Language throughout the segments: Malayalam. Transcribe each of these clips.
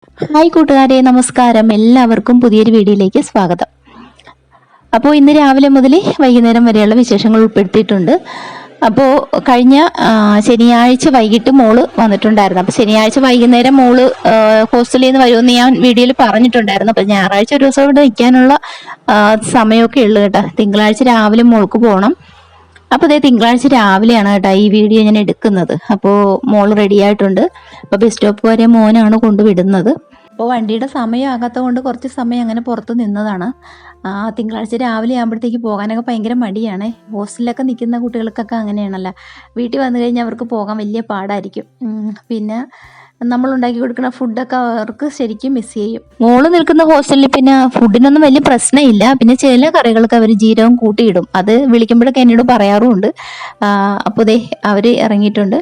ഹായ് കൂട്ടുകാരെ, നമസ്കാരം. എല്ലാവർക്കും പുതിയൊരു വീഡിയോയിലേക്ക് സ്വാഗതം. അപ്പോൾ ഇന്ന് രാവിലെ മുതൽ വൈകുന്നേരം വരെയുള്ള വിശേഷങ്ങൾ ഉൾപ്പെടുത്തിയിട്ടുണ്ട്. അപ്പോൾ കഴിഞ്ഞ ശനിയാഴ്ച വൈകിട്ട് മോള് വന്നിട്ടുണ്ടായിരുന്നു. അപ്പോൾ ശനിയാഴ്ച വൈകുന്നേരം മോള് ഹോസ്റ്റലിൽ നിന്ന് വരുമെന്ന് ഞാൻ വീഡിയോയിൽ പറഞ്ഞിട്ടുണ്ടായിരുന്നു. അപ്പോൾ ഞായറാഴ്ച ഒരു ദിവസം ഇവിടെ നിൽക്കാനുള്ള സമയമൊക്കെ ഉള്ളു കേട്ടോ. തിങ്കളാഴ്ച രാവിലെ മോൾക്ക് പോകണം. അപ്പോൾ അതേ തിങ്കളാഴ്ച രാവിലെയാണ് കേട്ടോ ഈ വീഡിയോ ഞാൻ എടുക്കുന്നത്. അപ്പോൾ മോള് റെഡി ആയിട്ടുണ്ട്. അപ്പോൾ ബസ് സ്റ്റോപ്പ് വരെ മോനാണ് കൊണ്ടുവിടുന്നത്. അപ്പോൾ വണ്ടിയുടെ സമയമാകാത്ത കൊണ്ട് കുറച്ച് സമയം അങ്ങനെ പുറത്ത് നിന്നതാണ്. തിങ്കളാഴ്ച രാവിലെ ആകുമ്പോഴത്തേക്ക് പോകാനൊക്കെ ഭയങ്കര മടിയാണ്. ഹോസ്റ്റലിലൊക്കെ നിൽക്കുന്ന കുട്ടികൾക്കൊക്കെ അങ്ങനെയാണല്ലോ. വീട്ടിൽ വന്നു കഴിഞ്ഞാൽ അവർക്ക് പോകാൻ വലിയ പാടായിരിക്കും. പിന്നെ നമ്മൾ ഉണ്ടാക്കി കൊടുക്കുന്ന ഫുഡൊക്കെ അവർക്ക് ശരിക്കും മിസ് ചെയ്യും. മോള് നിൽക്കുന്ന ഹോസ്റ്റലിൽ പിന്നെ ഫുഡിനൊന്നും വലിയ പ്രശ്നമില്ല. പിന്നെ ചില കറികൾക്ക് അവർ ജീരകം കൂട്ടിയിടും. അത് വിളിക്കുമ്പോഴൊക്കെ എന്നോട് പറയാറുമുണ്ട്. അപ്പോൾ ദേ അവർ ഇറങ്ങിയിട്ടുണ്ട്.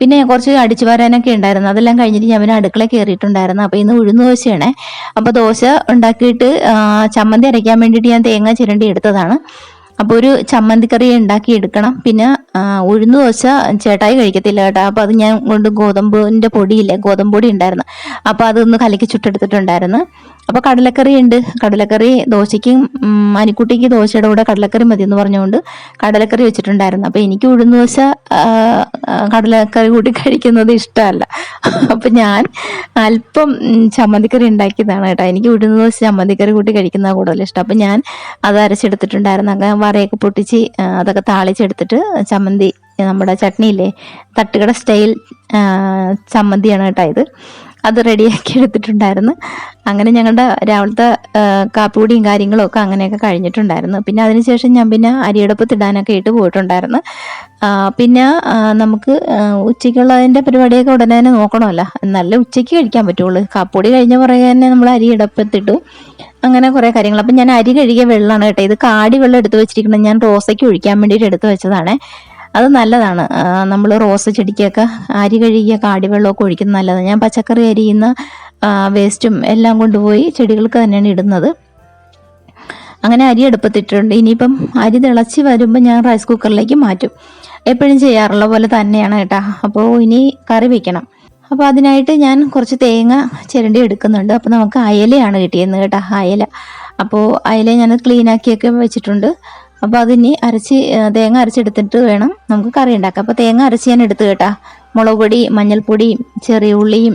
പിന്നെ കുറച്ച് അടിച്ചു വരാനൊക്കെ ഉണ്ടായിരുന്നു. അതെല്ലാം കഴിഞ്ഞിട്ട് ഞാൻ പിന്നെ അടുക്കള കയറിയിട്ടുണ്ടായിരുന്നു. അപ്പോൾ ഇന്ന് ഉഴുന്ന് ദോശയാണേ. അപ്പോൾ ദോശ ഉണ്ടാക്കിയിട്ട് ചമ്മന്തി അരയ്ക്കാൻ വേണ്ടിയിട്ട് ഞാൻ തേങ്ങ ചിരണ്ടി എടുത്തതാണ്. അപ്പോൾ ഒരു ചമ്മന്തിക്കറി ഉണ്ടാക്കി എടുക്കണം. പിന്നെ ഉഴുന്ന് ദോശ ചേട്ടായി കഴിക്കത്തില്ല കേട്ടോ. അപ്പോൾ അത് ഞാൻ കൊണ്ട് ഗോതമ്പിൻ്റെ പൊടിയില്ലേ, ഗോതമ്പ് പൊടി ഉണ്ടായിരുന്നു. അപ്പോൾ അതൊന്ന് കലക്കി ചുട്ടെടുത്തിട്ടുണ്ടായിരുന്നു. അപ്പോൾ കടലക്കറി ഉണ്ട്. കടലക്കറി ദോശയ്ക്കും അനിക്കുട്ടിക്ക് ദോശയുടെ കൂടെ കടലക്കറി മതി എന്ന് പറഞ്ഞുകൊണ്ട് കടലക്കറി വെച്ചിട്ടുണ്ടായിരുന്നു. അപ്പോൾ എനിക്ക് ഉഴുന്ന് ദോശ കടലക്കറി കൂട്ടി കഴിക്കുന്നത് ഇഷ്ടമല്ല. അപ്പം ഞാൻ അല്പം ചമ്മന്തിക്കറി ഉണ്ടാക്കിയതാണ് കേട്ടോ. എനിക്ക് ഉഴുന്ന് ദോശ ചമ്മന്തിക്കറി കൂട്ടി കഴിക്കുന്നത് കൂടുതൽ ഇഷ്ടം. അപ്പം ഞാൻ അത് അരച്ചെടുത്തിട്ടുണ്ടായിരുന്നു. അങ്ങനെ വറയൊക്കെ പൊട്ടിച്ച് അതൊക്കെ താളിച്ചെടുത്തിട്ട് ചമ്മന്തി, നമ്മുടെ ചട്നിയില്ലേ, തട്ടുകട സ്റ്റൈൽ ചമ്മന്തിയാണ് കേട്ടോ ഇത്. അത് റെഡിയാക്കി എടുത്തിട്ടുണ്ടായിരുന്നു. അങ്ങനെ ഞങ്ങളുടെ രാവിലത്തെ കാപ്പിപ്പൊടിയും കാര്യങ്ങളും ഒക്കെ അങ്ങനെയൊക്കെ കഴിഞ്ഞിട്ടുണ്ടായിരുന്നു. പിന്നെ അതിനുശേഷം ഞാൻ പിന്നെ അരിയടപ്പത്തിടാനൊക്കെ ഇട്ട് പോയിട്ടുണ്ടായിരുന്നു. പിന്നെ നമുക്ക് ഉച്ചയ്ക്കുള്ളതിൻ്റെ പരിപാടിയൊക്കെ ഉടനെ തന്നെ നോക്കണമല്ലോ, നല്ല ഉച്ചയ്ക്ക് കഴിക്കാൻ പറ്റുള്ളൂ. കാപ്പിപ്പൊടി കഴിഞ്ഞ പുറകെ തന്നെ നമ്മൾ അരിയടപ്പത്തിട്ടു. അങ്ങനെ കുറേ കാര്യങ്ങൾ. അപ്പം ഞാൻ അരി കഴുകിയ വെള്ളമാണ് കേട്ടോ. ഇത് കാടി വെള്ളം എടുത്ത് വെച്ചിരിക്കുന്നത് ഞാൻ റോസയ്ക്ക് ഒഴിക്കാൻ വേണ്ടിയിട്ട് എടുത്ത് വെച്ചതാണ്. അത് നല്ലതാണ്. നമ്മൾ റോസ് ചെടിക്കൊക്കെ അരി കഴുകിയ കാടിവെള്ളമൊക്കെ ഒഴിക്കുന്നത് നല്ലതാണ്. ഞാൻ പച്ചക്കറി അരിയുന്ന വേസ്റ്റും എല്ലാം കൊണ്ടുപോയി ചെടികൾക്ക് തന്നെയാണ് ഇടുന്നത്. അങ്ങനെ അരി അടുപ്പത്തിട്ടുണ്ട്. ഇനിയിപ്പം അരി തിളച്ച് വരുമ്പോൾ ഞാൻ റൈസ് കുക്കറിലേക്ക് മാറ്റും. എപ്പോഴും ചെയ്യാറുള്ള പോലെ തന്നെയാണ് കേട്ടോ. അപ്പോൾ ഇനി കറി വയ്ക്കണം. അപ്പോൾ അതിനായിട്ട് ഞാൻ കുറച്ച് തേങ്ങ ചിരണ്ടി എടുക്കുന്നുണ്ട്. അപ്പോൾ നമുക്ക് അയലയാണ് കിട്ടിയത് കേട്ടോ, അയല. അപ്പോൾ അയല ഞാൻ ക്ലീനാക്കിയൊക്കെ വെച്ചിട്ടുണ്ട്. അപ്പോൾ അതിനി തേങ്ങ അരച്ചെടുത്തിട്ട് വേണം നമുക്ക് കറി ഉണ്ടാക്കാം. അപ്പോൾ തേങ്ങ അരച്ച് ഞാൻ എടുത്ത് കേട്ടാ. മുളക് പൊടി, മഞ്ഞൾപ്പൊടിയും ചെറിയ ഉള്ളിയും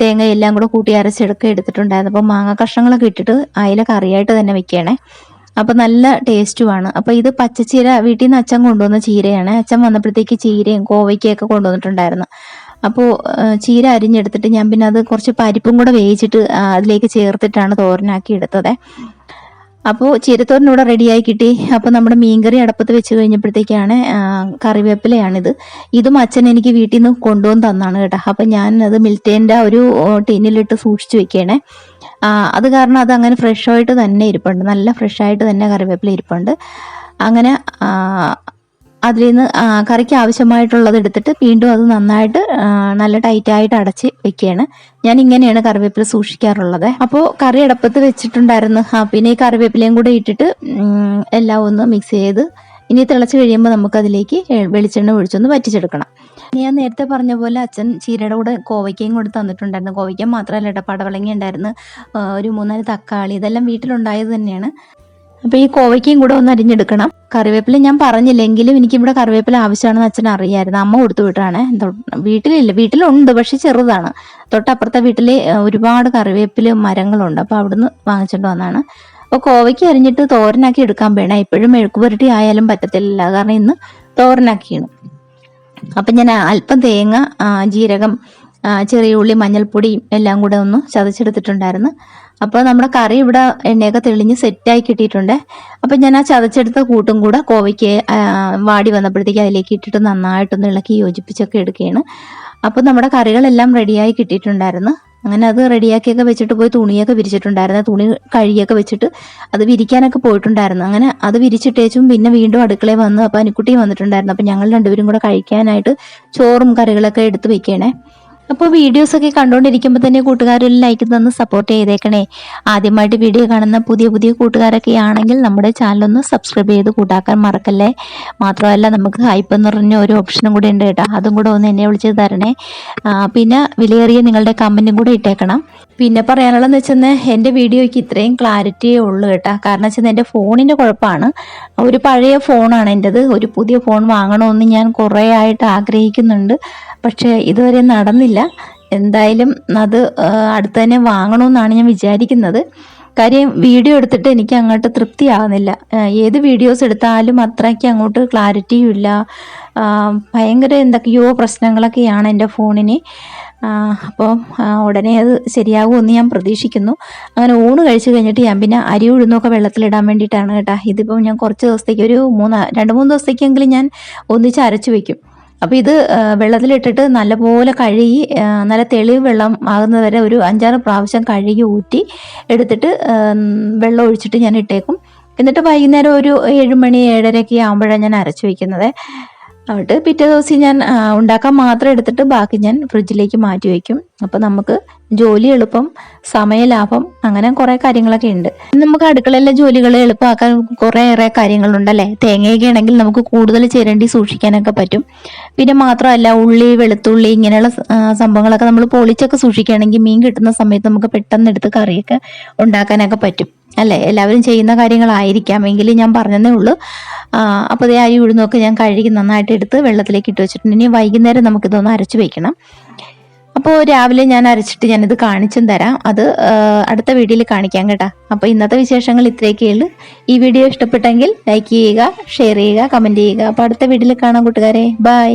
തേങ്ങ എല്ലാം കൂടെ കൂട്ടി എടുത്തിട്ടുണ്ടായിരുന്നു. അപ്പോൾ മാങ്ങ കഷ്ണങ്ങളൊക്കെ ഇട്ടിട്ട് അയില കറിയായിട്ട് തന്നെ വെക്കണേ. അപ്പോൾ നല്ല ടേസ്റ്റുമാണ്. അപ്പോൾ ഇത് പച്ചച്ചീര വീട്ടിൽ നിന്ന് അച്ഛൻ കൊണ്ടുവന്ന ചീരയാണ്. അച്ഛൻ വന്നപ്പോഴത്തേക്ക് ചീരയും കോവയ്ക്കൊക്കെ കൊണ്ടുവന്നിട്ടുണ്ടായിരുന്നു. അപ്പോൾ ചീര അരിഞ്ഞെടുത്തിട്ട് ഞാൻ പിന്നെ അത് കുറച്ച് പരിപ്പും കൂടെ വേവിച്ചിട്ട് അതിലേക്ക് ചേർത്തിട്ടാണ് തോരനാക്കി എടുത്തത്. അപ്പോൾ ചീരത്തോരനൂടെ റെഡിയായി കിട്ടി. അപ്പോൾ നമ്മുടെ മീൻകറി അടപ്പത്ത് വെച്ച് കഴിഞ്ഞപ്പോഴത്തേക്കാണ് കറിവേപ്പിലയാണിത്. ഇതും അച്ഛൻ എനിക്ക് വീട്ടിൽ നിന്ന് കൊണ്ടുവന്ന് തന്നാണ് കേട്ടോ. അപ്പം ഞാൻ അത് മിൽറ്റേൻ്റെ ഒരു ടിന്നിലിട്ട് സൂക്ഷിച്ച് വെക്കണേ. അത് കാരണം അത് അങ്ങനെ ഫ്രഷായിട്ട് തന്നെ ഇരിപ്പുണ്ട്. നല്ല ഫ്രഷായിട്ട് തന്നെ കറിവേപ്പില ഇരിപ്പുണ്ട്. അങ്ങനെ അതിൽ നിന്ന് കറിക്ക് ആവശ്യമായിട്ടുള്ളത് എടുത്തിട്ട് വീണ്ടും അത് നന്നായിട്ട് നല്ല ടൈറ്റായിട്ട് അടച്ച് വെക്കുകയാണ്. ഞാൻ ഇങ്ങനെയാണ് കറിവേപ്പില സൂക്ഷിക്കാറുള്ളത്. അപ്പോൾ കറി അടപ്പത്ത് വെച്ചിട്ടുണ്ടായിരുന്നു. പിന്നെ ഈ കറിവേപ്പിലയും കൂടെ ഇട്ടിട്ട് എല്ലാം ഒന്ന് മിക്സ് ചെയ്ത് ഇനി തിളച്ച് കഴിയുമ്പോൾ നമുക്കതിലേക്ക് വെളിച്ചെണ്ണ ഒഴിച്ചൊന്ന് വറ്റിച്ചെടുക്കണം. ഞാൻ നേരത്തെ പറഞ്ഞ പോലെ അച്ഛൻ ചീരയുടെ കൂടെ കോവയ്ക്കയും കൂടെ തന്നിട്ടുണ്ടായിരുന്നു. കോവയ്ക്ക മാത്രമല്ല കേട്ടോ, പടവളങ്ങ ഉണ്ടായിരുന്നു, ഒരു 3-4 തക്കാളി, ഇതെല്ലാം വീട്ടിലുണ്ടായത് തന്നെയാണ്. അപ്പോൾ ഈ കോവയ്ക്കയും കൂടെ ഒന്ന് അരിഞ്ഞെടുക്കണം. കറിവേപ്പില ഞാൻ പറഞ്ഞില്ലെങ്കിലും എനിക്കിവിടെ കറിവേപ്പില ആവശ്യമാണെന്ന് അച്ഛൻ അറിയായിരുന്നു. അമ്മ കൊടുത്തു വിട്ടാണ്. വീട്ടിലുണ്ട്, പക്ഷെ ചെറുതാണ്. തൊട്ടപ്പുറത്തെ വീട്ടിൽ ഒരുപാട് കറിവേപ്പില മരങ്ങളുണ്ട്. അപ്പോൾ അവിടുന്ന് വാങ്ങിച്ചിട്ട് വന്നാണ്. അപ്പോൾ കോവയ്ക്ക് അരിഞ്ഞിട്ട് തോരനാക്കി എടുക്കാൻ വേണം. എപ്പോഴും മെഴുക്ക് പുരട്ടി ആയാലും പറ്റത്തില്ല, കാരണം ഇന്ന് തോരനാക്കിയാണ്. അപ്പം ഞാൻ അല്പം തേങ്ങ, ജീരകം, ചെറിയ ഉള്ളി, മഞ്ഞൾപ്പൊടിയും എല്ലാം കൂടെ ഒന്ന് ചതച്ചെടുത്തിട്ടുണ്ടായിരുന്നു. അപ്പോൾ നമ്മുടെ കറി ഇവിടെ എണ്ണയൊക്കെ തെളിഞ്ഞ് സെറ്റായി കിട്ടിയിട്ടുണ്ട്. അപ്പം ഞാൻ ആ ചതച്ചെടുത്ത കൂട്ടും കൂടെ കോവയ്ക്ക് വാടി വന്നപ്പോഴത്തേക്ക് അതിലേക്ക് ഇട്ടിട്ട് നന്നായിട്ടൊന്ന് ഇളക്കി യോജിപ്പിച്ചൊക്കെ എടുക്കുകയാണ്. അപ്പോൾ നമ്മുടെ കറികളെല്ലാം റെഡിയായി കിട്ടിയിട്ടുണ്ടായിരുന്നു. അങ്ങനെ അത് റെഡിയാക്കിയൊക്കെ വെച്ചിട്ട് പോയി തുണിയൊക്കെ വിരിച്ചിട്ടുണ്ടായിരുന്നു. തുണി കഴുകിയൊക്കെ വെച്ചിട്ട് അത് വിരിക്കാനൊക്കെ പോയിട്ടുണ്ടായിരുന്നു. അങ്ങനെ അത് വിരിച്ചിട്ടേച്ചും പിന്നെ വീണ്ടും അടുക്കളയിൽ വന്നു. അപ്പോൾ അനിക്കുട്ടിയും വന്നിട്ടുണ്ടായിരുന്നു. അപ്പോൾ ഞങ്ങൾ രണ്ടുപേരും കൂടെ കഴിക്കാനായിട്ട് ചോറും കറികളൊക്കെ എടുത്ത് വെക്കണേ. അപ്പോൾ വീഡിയോസൊക്കെ കണ്ടുകൊണ്ടിരിക്കുമ്പോൾ തന്നെ കൂട്ടുകാരൊരു ലൈക്ക് തന്ന് സപ്പോർട്ട് ചെയ്തേക്കണേ. ആദ്യമായിട്ട് വീഡിയോ കാണുന്ന പുതിയ പുതിയ കൂട്ടുകാരൊക്കെ ആണെങ്കിൽ നമ്മുടെ ചാനലൊന്ന് സബ്സ്ക്രൈബ് ചെയ്ത് കൂട്ടാക്കാൻ മറക്കല്ലേ. മാത്രമല്ല നമുക്ക് ഹൈപ്പ് എന്ന് പറഞ്ഞ ഒരു ഓപ്ഷനും കൂടെ ഉണ്ട് കേട്ടോ, അതും കൂടെ ഒന്ന് എന്നെ വിളിച്ച് തരണേ. പിന്നെ വിലയേറിയ നിങ്ങളുടെ കമൻറ്റും കൂടെ ഇട്ടേക്കണം. പിന്നെ പറയാനുള്ളതെന്ന് വെച്ചാൽ എൻ്റെ വീഡിയോയ്ക്ക് ഇത്രയും ക്ലാരിറ്റിയേ ഉള്ളൂ കേട്ടോ. കാരണം വെച്ചാൽ എൻ്റെ ഫോണിൻ്റെ കുഴപ്പമാണ്. ഒരു പഴയ ഫോണാണ് എൻ്റെത്. ഒരു പുതിയ ഫോൺ വാങ്ങണമെന്ന് ഞാൻ കുറേ ആയിട്ട് ആഗ്രഹിക്കുന്നുണ്ട്, പക്ഷേ ഇതുവരെ നടന്നില്ല. എന്തായാലും അത് അടുത്ത് തന്നെ വാങ്ങണമെന്നാണ് ഞാൻ വിചാരിക്കുന്നത്. കാര്യം വീഡിയോ എടുത്തിട്ട് എനിക്ക് അങ്ങോട്ട് തൃപ്തിയാകുന്നില്ല. ഏത് വീഡിയോസ് എടുത്താലും അത്രയ്ക്ക് അങ്ങോട്ട് ക്ലാരിറ്റിയും ഇല്ല. ഭയങ്കര എന്തൊക്കെയോ പ്രശ്നങ്ങളൊക്കെയാണ് എൻ്റെ ഫോണിന്. അപ്പോൾ ഉടനെ അത് ശരിയാകുമെന്ന് ഞാൻ പ്രതീക്ഷിക്കുന്നു. അങ്ങനെ ഊണ് കഴിച്ച് കഴിഞ്ഞിട്ട് ഞാൻ പിന്നെ അരി ഉഴുന്നൊക്കെ വെള്ളത്തിലിടാൻ വേണ്ടിയിട്ടാണ് കേട്ടോ. ഇതിപ്പം ഞാൻ കുറച്ച് ദിവസത്തേക്ക് ഒരു 2-3 ദിവസത്തേക്കെങ്കിലും ഞാൻ ഒന്നിച്ച് അരച്ച് വയ്ക്കും. അപ്പോൾ ഇത് വെള്ളത്തിലിട്ടിട്ട് നല്ലപോലെ കഴുകി നല്ല തെളിവ് വെള്ളം ആകുന്നത് വരെ ഒരു 5-6 പ്രാവശ്യം കഴുകി ഊറ്റി എടുത്തിട്ട് വെള്ളം ഒഴിച്ചിട്ട് ഞാൻ ഇട്ടേക്കും. എന്നിട്ട് വൈകുന്നേരം ഒരു 7 മണി 7:30 ആകുമ്പോഴാണ് ഞാൻ അരച്ച് വയ്ക്കുന്നത്. എന്നിട്ട് പിറ്റേ ദിവസം ഞാൻ ഉണ്ടാക്കാൻ മാത്രം എടുത്തിട്ട് ബാക്കി ഞാൻ ഫ്രിഡ്ജിലേക്ക് മാറ്റി വയ്ക്കും. അപ്പോൾ നമുക്ക് ജോലി എളുപ്പം, സമയലാഭം, അങ്ങനെ കുറേ കാര്യങ്ങളൊക്കെ ഉണ്ട്. നമുക്ക് അടുക്കളയിലെ ജോലികൾ എളുപ്പമാക്കാൻ കുറേയേറെ കാര്യങ്ങളുണ്ടല്ലേ. തേങ്ങയൊക്കെ ആണെങ്കിൽ നമുക്ക് കൂടുതൽ ചിരണ്ടി സൂക്ഷിക്കാനൊക്കെ പറ്റും. പിന്നെ മാത്രമല്ല ഉള്ളി, വെളുത്തുള്ളി ഇങ്ങനെയുള്ള സംഭവങ്ങളൊക്കെ നമ്മൾ പൊളിച്ചൊക്കെ സൂക്ഷിക്കുകയാണെങ്കിൽ മീൻ കിട്ടുന്ന സമയത്ത് നമുക്ക് പെട്ടെന്ന് എടുത്ത് കറിയൊക്കെ ഉണ്ടാക്കാനൊക്കെ പറ്റും അല്ലേ. എല്ലാവരും ചെയ്യുന്ന കാര്യങ്ങളായിരിക്കാം, എങ്കിലും ഞാൻ പറഞ്ഞതേ ഉള്ളൂ. അപ്പോൾ അതേ അരി ഉഴുന്നൊക്കെ ഞാൻ കഴുകി നന്നായിട്ട് എടുത്ത് വെള്ളത്തിലേക്ക് ഇട്ട് വെച്ചിട്ടുണ്ട്. ഇനി വൈകുന്നേരം നമുക്കിതൊന്ന് അരച്ച് വയ്ക്കണം. അപ്പോൾ രാവിലെ ഞാൻ അരച്ചിട്ട് ഞാനിത് കാണിച്ചും തരാം. അത് അടുത്ത വീഡിയോയിൽ കാണിക്കാം കേട്ടോ. അപ്പോൾ ഇന്നത്തെ വിശേഷങ്ങൾ ഇത്രയൊക്കെയുള്ളൂ. ഈ വീഡിയോ ഇഷ്ടപ്പെട്ടെങ്കിൽ ലൈക്ക് ചെയ്യുക, ഷെയർ ചെയ്യുക, കമൻറ്റ് ചെയ്യുക. അപ്പോൾ അടുത്ത വീഡിയോയിൽ കാണാം കൂട്ടുകാരെ. ബൈ.